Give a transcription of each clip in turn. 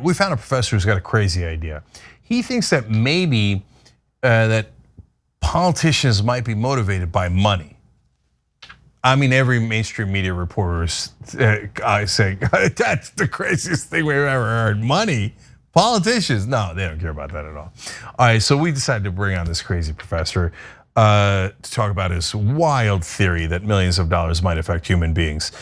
We found a professor who's got a crazy idea. He thinks that maybe that politicians might be motivated by money. I mean, every mainstream media reporter is saying that's the craziest thing we've ever heard. Money, politicians, no, they don't care about that at all. All right, so we decided to bring on this crazy professor to talk about his wild theory that millions of dollars might affect human beings.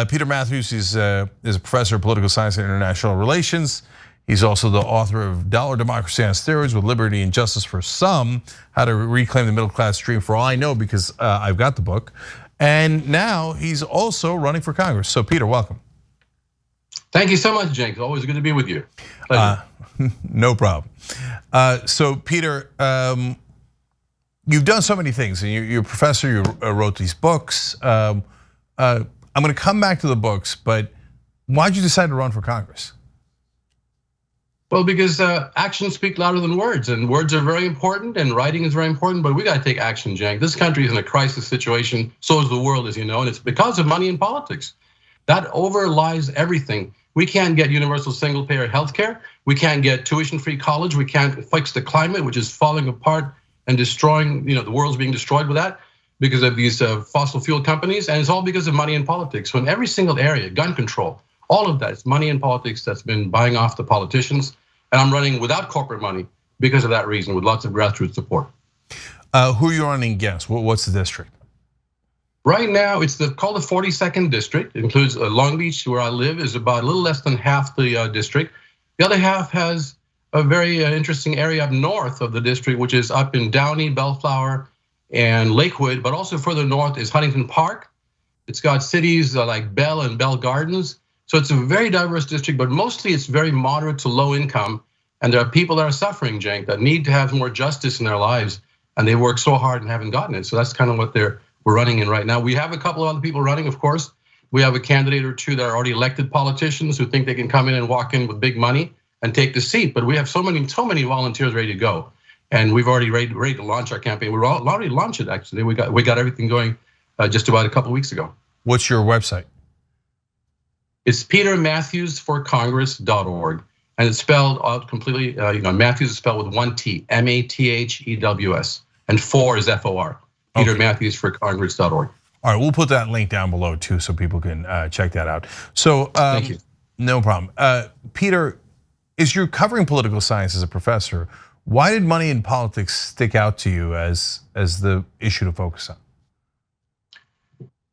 Peter Mathews is a professor of political science and international relations. He's also the author of Dollar Democracy on Steroids with Liberty and Justice for Some, How to Reclaim the Middle Class Dream, for all I know, because I've got the book. And now he's also running for Congress. So Peter, welcome. Thank you so much, Jake. Always good to be with you. No problem. So Peter, you've done so many things, and you're a professor, you wrote these books. I'm gonna come back to the books, but why'd you decide to run for Congress? Well, because actions speak louder than words, and words are very important, and writing is very important, but we gotta take action, Cenk. This country is in a crisis situation, so is the world, as you know, and it's because of money in politics. That overlies everything. We can't get universal single-payer healthcare. We can't get tuition-free college. We can't fix the climate, which is falling apart and destroying, the world's being destroyed with that because of these fossil fuel companies, and it's all because of money in politics. So in every single area, gun control, all of that, it's money in politics that's been buying off the politicians. And I'm running without corporate money because of that reason, with lots of grassroots support. Who are you running against? What's the district? Right now, it's called the 42nd district. It includes Long Beach, where I live, is about a little less than half the district. The other half has a very interesting area up north of the district, which is up in Downey, Bellflower, and Lakewood, but also further north is Huntington Park. It's got cities like Bell and Bell Gardens. So it's a very diverse district, but mostly it's very moderate to low income. And there are people that are suffering, Cenk, that need to have more justice in their lives. And they work so hard and haven't gotten it. So that's kind of what we're running in right now. We have a couple of other people running, of course. We have a candidate or two that are already elected politicians who think they can come in and walk in with big money and take the seat. But we have so many volunteers ready to go. And we've already ready to launch our campaign. We're already launched it, actually. We got everything going just about a couple of weeks ago. What's your website? It's petermatthewsforcongress.org, and it's spelled out completely. Matthews is spelled with one T, Mathews, and 4 is FOR. petermatthewsforcongress.org. All right, we'll put that link down below too, so people can check that out. So, thank you. No problem. Peter, as you're covering political science as a professor, why did money in politics stick out to you as the issue to focus on?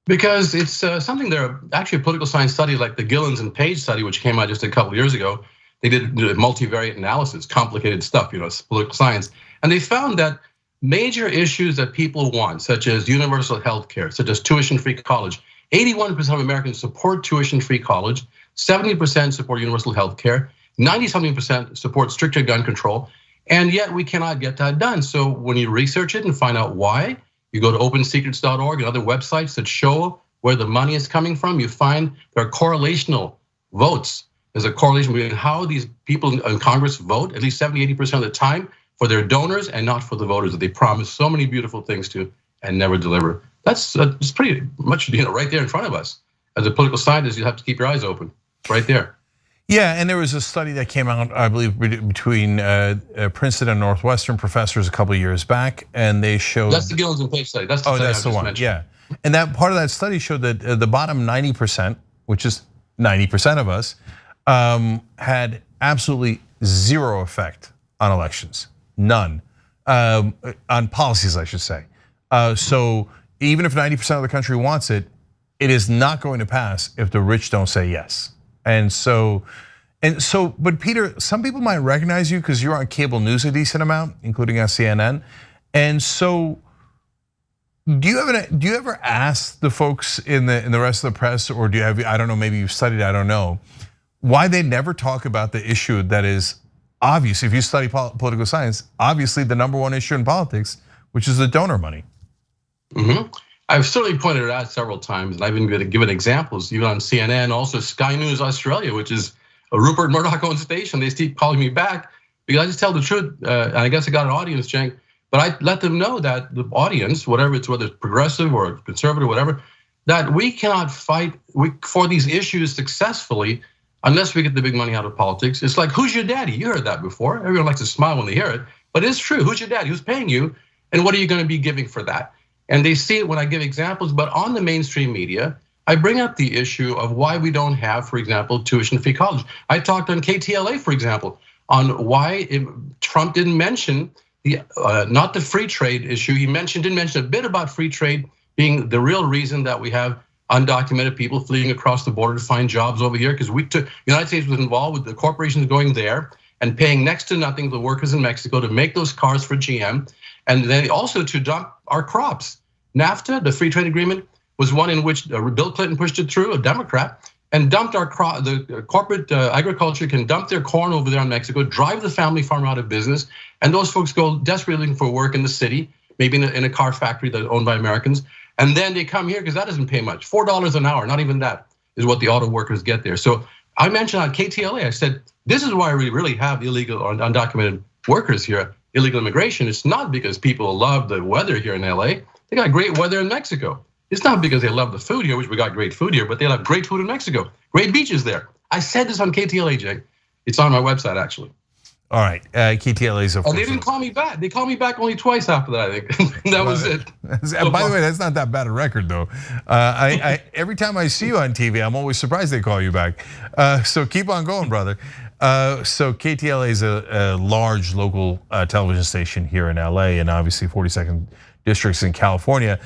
Because it's something there are actually political science studies like the Gillens and Page study, which came out just a couple of years ago. They did multivariate analysis, complicated stuff, it's political science. And they found that major issues that people want, such as universal health care, such as tuition-free college, 81% of Americans support tuition-free college, 70% support universal health care, 90-something% support stricter gun control, and yet we cannot get that done. So when you research it and find out why, you go to opensecrets.org and other websites that show where the money is coming from, you find there are correlational votes. There's a correlation between how these people in Congress vote, at least 70-80% of the time, for their donors and not for the voters that they promise so many beautiful things to and never deliver. That's pretty much right there in front of us. As a political scientist, you have to keep your eyes open, right there. Yeah, and there was a study that came out, I believe, between Princeton and Northwestern professors a couple of years back, and they showed. That's the Gillens and Page study. That's the one. Mentioned. Yeah, and that part of that study showed that the bottom 90%, which is 90% of us, had absolutely zero effect on elections, none, on policies, I should say. So even if 90% of the country wants it, it is not going to pass if the rich don't say yes. And so, but Peter, some people might recognize you because you're on cable news a decent amount, including on CNN. And so, do you ever ask the folks in the rest of the press, or do you have, I don't know, maybe you've studied, I don't know, why they never talk about the issue that is obvious, if you study political science, obviously the #1 issue in politics, which is the donor money? I've certainly pointed it out several times, and I've been given examples, even on CNN, also Sky News Australia, which is a Rupert Murdoch-owned station. They keep calling me back because I just tell the truth, and I guess I got an audience, Cenk. But I let them know that the audience, whether it's progressive or conservative, whatever, that we cannot fight for these issues successfully unless we get the big money out of politics. It's like, who's your daddy? You heard that before. Everyone likes to smile when they hear it, but it's true. Who's your daddy? Who's paying you? And what are you going to be giving for that? And they see it when I give examples, but on the mainstream media, I bring up the issue of why we don't have, for example, tuition-free college. I talked on KTLA, for example, on why Trump didn't mention not the free trade issue. He didn't mention a bit about free trade being the real reason that we have undocumented people fleeing across the border to find jobs over here, because the United States was involved with the corporations going there and paying next to nothing to the workers in Mexico to make those cars for GM, and then also to dump our crops. NAFTA, the free trade agreement, was one in which Bill Clinton pushed it through, a Democrat, and dumped our crop. The corporate agriculture can dump their corn over there in Mexico, drive the family farm out of business, and those folks go desperately looking for work in the city, maybe in a car factory that's owned by Americans. And then they come here because that doesn't pay much. $4 an hour, not even that is what the auto workers get there. So I mentioned on KTLA, I said, this is why we really have illegal or undocumented workers here, illegal immigration. It's not because people love the weather here in LA. They got great weather in Mexico. It's not because they love the food here, which we got great food here, but they love great food in Mexico. Great beaches there. I said this on KTLA, Jay. It's on my website, actually. All right, KTLA's of course. They didn't call me back. They called me back only twice after that, I think. That was it. By the way, that's not that bad a record, though. Every time I see you on TV, I'm always surprised they call you back. So keep on going, brother. So KTLA is a large local television station here in LA, and obviously 42nd districts in California.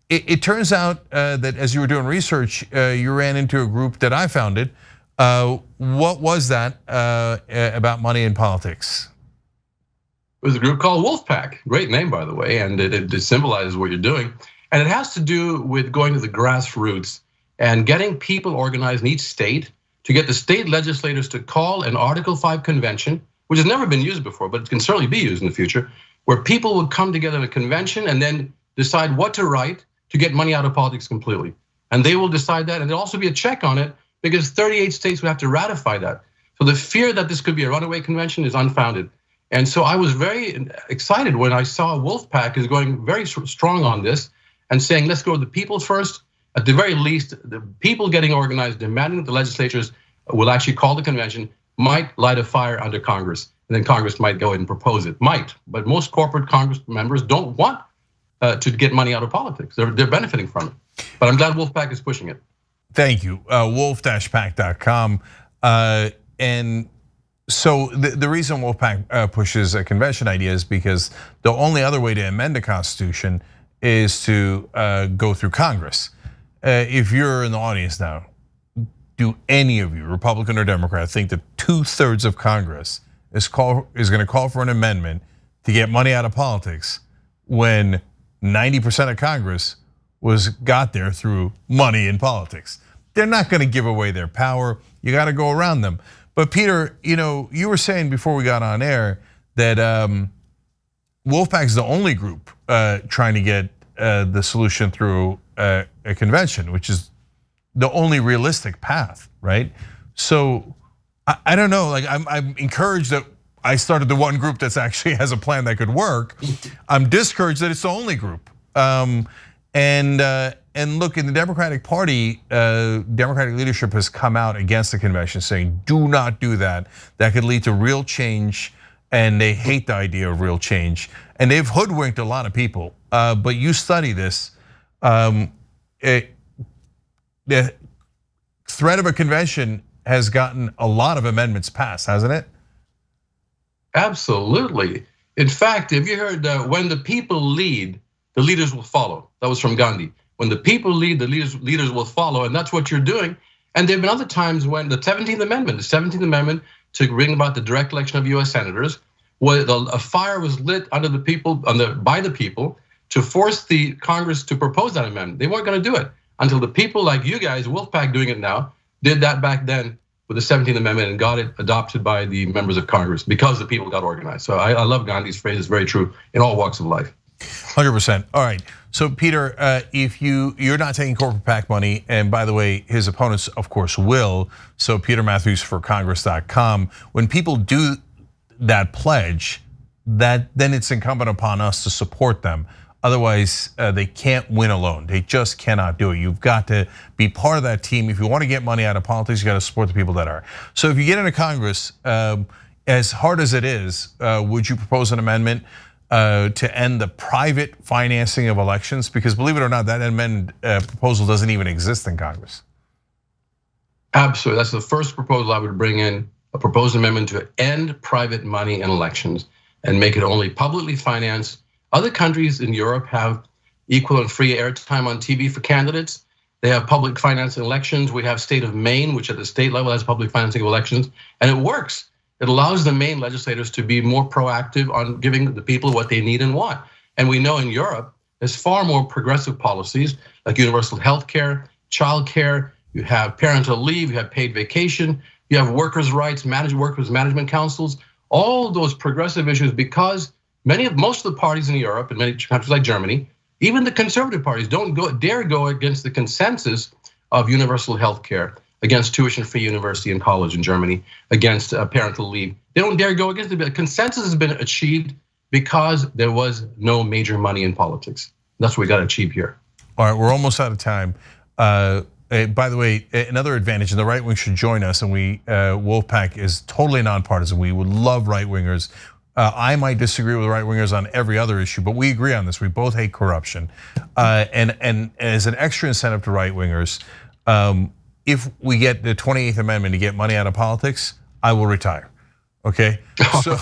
It turns out that as you were doing research, you ran into a group that I founded. What was that about money in politics? It was a group called Wolfpack. Great name, by the way, and it symbolizes what you're doing. And it has to do with going to the grassroots and getting people organized in each state to get the state legislators to call an Article 5 convention, which has never been used before, but it can certainly be used in the future, where people would come together in a convention and then decide what to write to get money out of politics completely. And they will decide that, and there'll also be a check on it, because 38 states would have to ratify that. So the fear that this could be a runaway convention is unfounded. And so I was very excited when I saw Wolfpack is going very strong on this and saying, let's go to the people first. At the very least, the people getting organized, demanding that the legislatures will actually call the convention, might light a fire under Congress. And then Congress might go ahead and propose it, might. But most corporate Congress members don't want to get money out of politics. They're benefiting from it. But I'm glad Wolfpack is pushing it. Thank you, wolf-pack.com. And so the reason Wolfpack pushes a convention idea is because the only other way to amend the Constitution is to go through Congress. If you're in the audience now, do any of you, Republican or Democrat, think that 2/3 of Congress is going to call for an amendment to get money out of politics when 90% of Congress got there through money in politics? They're not going to give away their power. You got to go around them. But Peter, you were saying before we got on air that Wolfpack is the only group trying to get the solution through a convention, which is the only realistic path, right? So I don't know. Like I'm encouraged that I started the one group that actually has a plan that could work. I'm discouraged that it's the only group. And look, in the Democratic Party, Democratic leadership has come out against the convention, saying, "Do not do that. That could lead to real change," and they hate the idea of real change. And they've hoodwinked a lot of people. But you study this. The threat of a convention has gotten a lot of amendments passed, hasn't it? Absolutely. In fact, have you heard when the people lead, the leaders will follow? That was from Gandhi. When the people lead, the leaders will follow, and that's what you're doing. And there have been other times when the 17th Amendment to bring about the direct election of US senators, where a fire was lit under the people, by the people, to force the Congress to propose that amendment. They weren't going to do it until the people like you guys, Wolfpack doing it now, did that back then with the 17th Amendment and got it adopted by the members of Congress because the people got organized. So I love Gandhi's phrase, it's very true in all walks of life. 100%. All right. So Peter, if you're not taking corporate PAC money, and by the way, his opponents of course will. So Peter Mathews for Congress.com. When people do that pledge, then it's incumbent upon us to support them. Otherwise, they can't win alone. They just cannot do it. You've got to be part of that team. If you want to get money out of politics, you got to support the people that are. So if you get into Congress, as hard as it is, would you propose an amendment to end the private financing of elections? Because believe it or not, that amendment proposal doesn't even exist in Congress. Absolutely, that's the first proposal I would bring in, a proposed amendment to end private money in elections and make it only publicly financed. Other countries in Europe have equal and free airtime on TV for candidates. They have public financing elections. We have state of Maine, which at the state level has public financing of elections, and it works. It allows the Maine legislators to be more proactive on giving the people what they need and want. And we know in Europe, there's far more progressive policies like universal health care, child care, you have parental leave, you have paid vacation, you have workers' rights, workers' management councils, all those progressive issues, because most of the parties in Europe and many countries like Germany, even the conservative parties don't dare go against the consensus of universal health care, against tuition-free university and college in Germany, against parental leave. They don't dare go against it. The consensus has been achieved because there was no major money in politics. That's what we got to achieve here. All right, we're almost out of time. By the way, another advantage, and the right wing should join us, and Wolfpack is totally nonpartisan. We would love right wingers. I might disagree with right wingers on every other issue, but we agree on this. We both hate corruption. And as an extra incentive to right wingers, if we get the 28th Amendment to get money out of politics, I will retire. Okay, so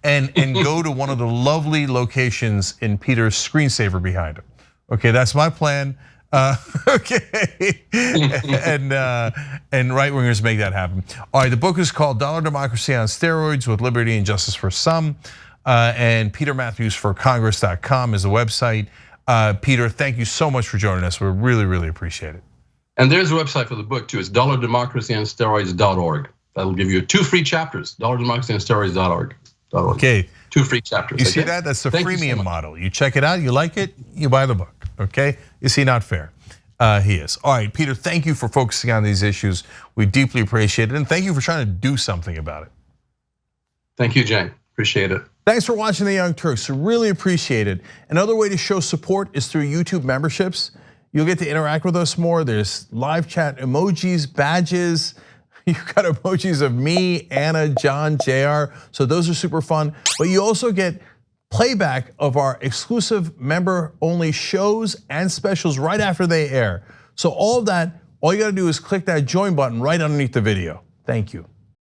and go to one of the lovely locations in Peter's screensaver behind him. Okay, that's my plan. Okay, and right wingers make that happen. All right, the book is called Dollar Democracy on Steroids with Liberty and Justice for Some, and Peter Mathews for Congress.com is the website. Peter, thank you so much for joining us. We really appreciate it. And there's a website for the book too. It's dollardemocracyonsteroids.org. That'll give you 2 free chapters. dollardemocracyonsteroids.org. Okay, 2 free chapters. You see that? That's the freemium model. You check it out, you like it, you buy the book. Okay, is he not fair? He is. All right, Peter, thank you for focusing on these issues. We deeply appreciate it, and thank you for trying to do something about it. Thank you, Jane. Appreciate it. Thanks for watching The Young Turks. Really appreciate it. Another way to show support is through YouTube memberships. You'll get to interact with us more. There's live chat emojis, badges. You've got emojis of me, Anna, John, JR. So those are super fun. But you also get playback of our exclusive member-only shows and specials right after they air. So all of that, all you gotta do is click that join button right underneath the video. Thank you.